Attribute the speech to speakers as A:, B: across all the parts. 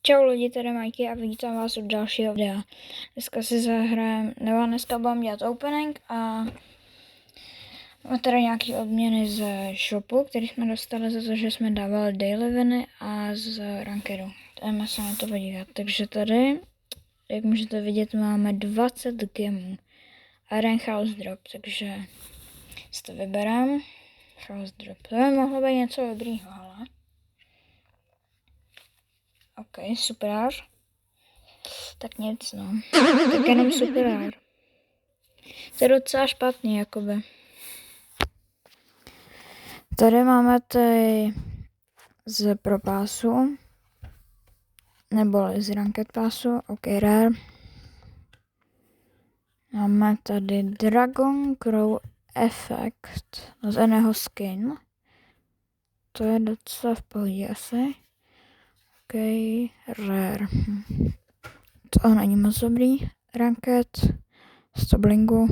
A: Čau lidi, tady Majky a vítám vás u dalšího videa. Dneska si zahrajeme, nebo dneska budeme dělat opening a máme tady nějaké odměny z shopu, které jsme dostali za to, že jsme dávali daily winy a z rankedu. Jdeme se na to podívat. Takže tady, jak můžete vidět, máme 20 gemů a jeden house drop, takže si to vyberám. House drop, to by mohlo být něco dobrýho, ale. OK, super. Tak nic, no. Tak jenom super. To je docela špatný, jakoby. Tady máme ty z Pro Passu, nebo z Ranked Passu, OK, rare. Máme tady Dragon Crow Effect, z jiného skin. To je docela v pohodě asi. OK, rare. To není moc dobrý. Ranked, 100 blingu.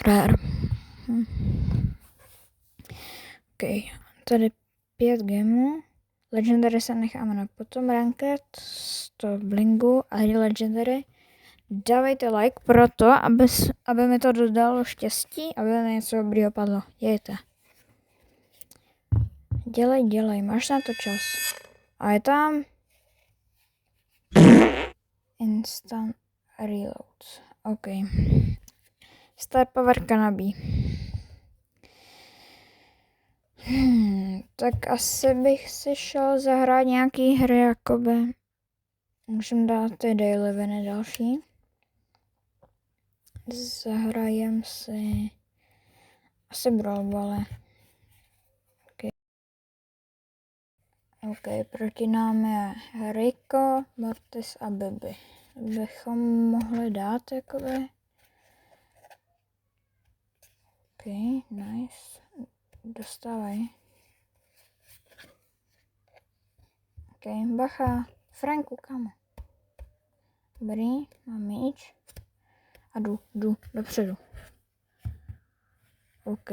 A: Rare. OK, tady 5 gemů. Legendary se necháme na potom, Ranked, 100 blingu a Legendary. Dávejte like proto, aby mi to dodalo štěstí, aby mi něco dobrýho padlo. Dějte. Dělej, máš na to čas. A je tam Instant Reload. OK. Star Powerka nabí. Tak asi bych si šel zahrát nějaký hry, jakoby. Můžeme dát ty daily winy další. Zahrajem si asi Brawl Ball. OK, proti nám je Rico, Mortis a Bibi. Bychom mohli dát jakoby. OK, nice. Dostávaj. OK, bacha. Franku, kam? Dobrý, mám míč. A jdu dopředu. OK.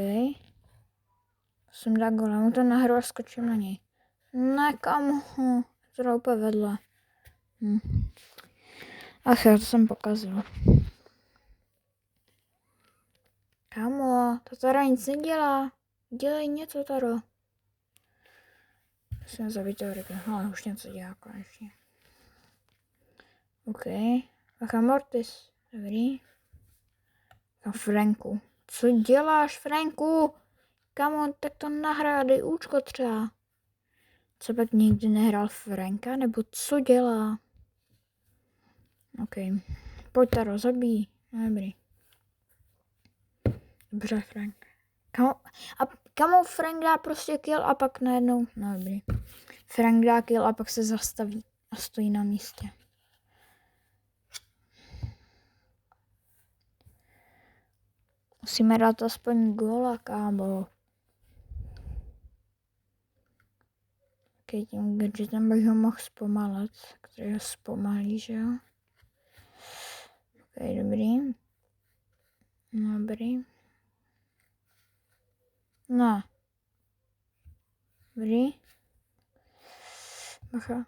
A: Musím dát gola, mu to nahru a skočím na něj. Ne, kam? To úplně vedle. Ach jo, to jsem pokazil. Kámo, to tady nic nedělá. Dělej něco, Taro. Musím zabít toho Rika. Ale už něco dělá konečně. OK. Ach a Mortis. Dobrý. A Franku. Co děláš, Franku? Kámo, tak to nahrá, dej účko třeba. Co pak nikdy nehrál Franka, nebo co dělá? OK. Pojď, Taro, zabij. Dobrý. Dobře, Frank. Kamo Frank dá prostě kill a pak najednou, no dobrý. Frank dá kill a pak se zastaví a stojí na místě. Musíme dát aspoň góla, kámo. OK, tím gadgetem bych ho mohl zpomalit, který ho zpomalí, že jo? OK, dobrý. Dobrý. No. Dobrý.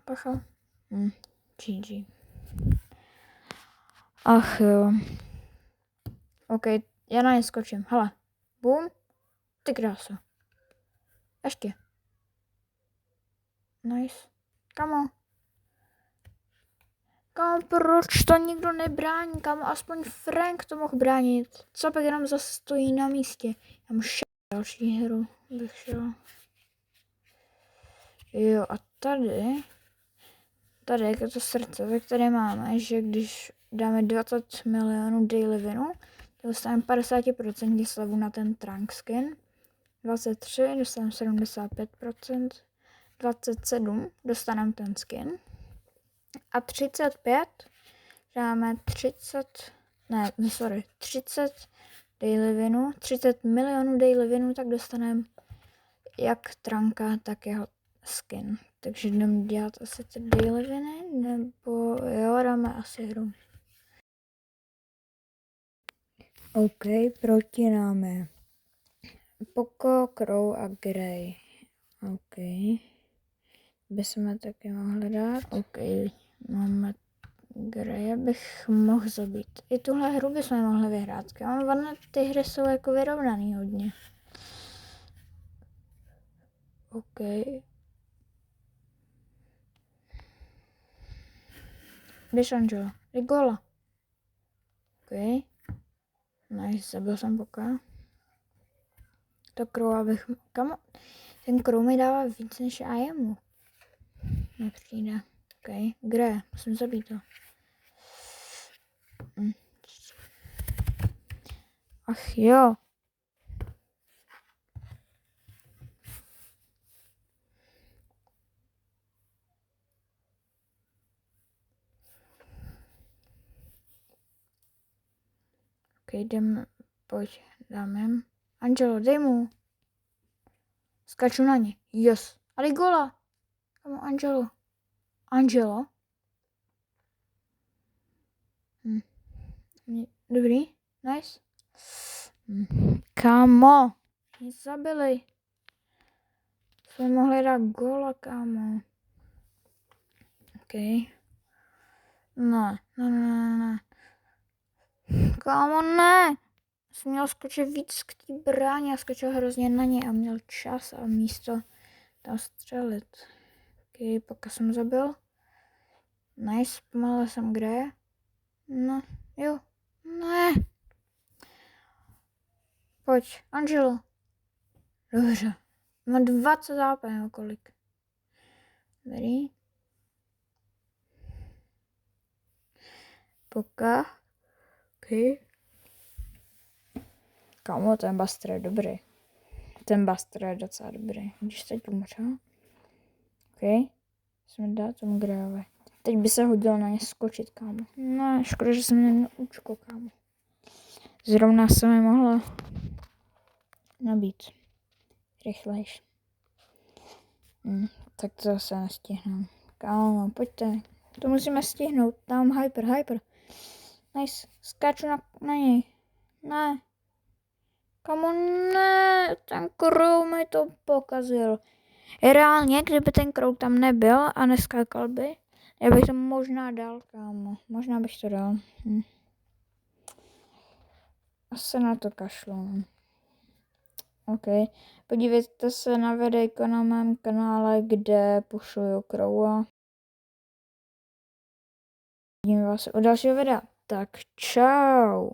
A: Bacha. GG. Ach jo. OK, já na ně skočím. Hele. Bum. Ty krása. Ještě. Nice. Kamo, proč to nikdo nebrání? Kamo, aspoň Frank to mohl bránit. Co pak jenom zase stojí na místě? Já mu další hru bych šel. Jo, a tady je to srdce, tak tady máme, že když dáme 20 milionů daily winu, to dostaneme 50% slevu na ten trunk skin. 23 dostaneme 75%. 27 dostaneme ten skin. A 35 dáme 30 daily winu, 30 milionů daily winu, tak dostaneme jak Trunka, tak jeho skin. Takže jdeme dělat asi ty daily winy, nebo jo, dáme asi hru. OK, proti náme Poco, Crow a Grey. OK. bychom taky mohli dát. OK, máme Greje bych mohl zabít. I tuhle hru bychom mohli vyhrát. Ty hry jsou jako vyrovnaný hodně. OK. Běž Angela. Rigola. OK. Nice, zabil jsem Boka. To Crow abych... Kam? Ten Crow mi dává víc než já jemu. Nepřijde. OK. Gre, musím zabít to. Ach jo. OK, jdem, pojď, dáme jim. Angelo, dej mu. Skaču na ně. Yes. Ale gola. Kamu Angelo. Angelo. Dobrý. Nice. Kámo. Mě zabili. Jsme mohli dát gola, kámo. OK. Ne. Kámo, ne. Jsem měl skočit víc k té bráně a skočil hrozně na ně a měl čas a místo tam střelit. OK, pak jsem zabil. Nice, pomalu jsem kde. No, jo. Ne. Pojď, Angelo. Dobře. Mám 20 HP, nebo kolik. Dobrý. Poka. OK. Kámo, ten Buster je dobrý. Ten Buster je docela dobrý. Když teď umřel. OK. Jsme dát tomu Grejovi. Teď by se hodilo na ně skočit, kámo. No, škoda, že jsem neměl účko, kámo. Zrovna se mi mohlo nabít. Rychlejš. Tak to zase nestihnu. Kámo, pojďte. To musíme stihnout. Tam hyper. Nice. Skáču na něj. Ne. Kámo, ne. Ten Crow mi to pokazil. Reálně, kdyby ten Crow tam nebyl a neskákal by, já bych to možná dal, kámo. Možná bych to dal. Asi na to kašlu. OK. Podívejte se na videjko na mém kanále, kde pušuju Crowa. Vidím vás u dalšího videa. Tak čau.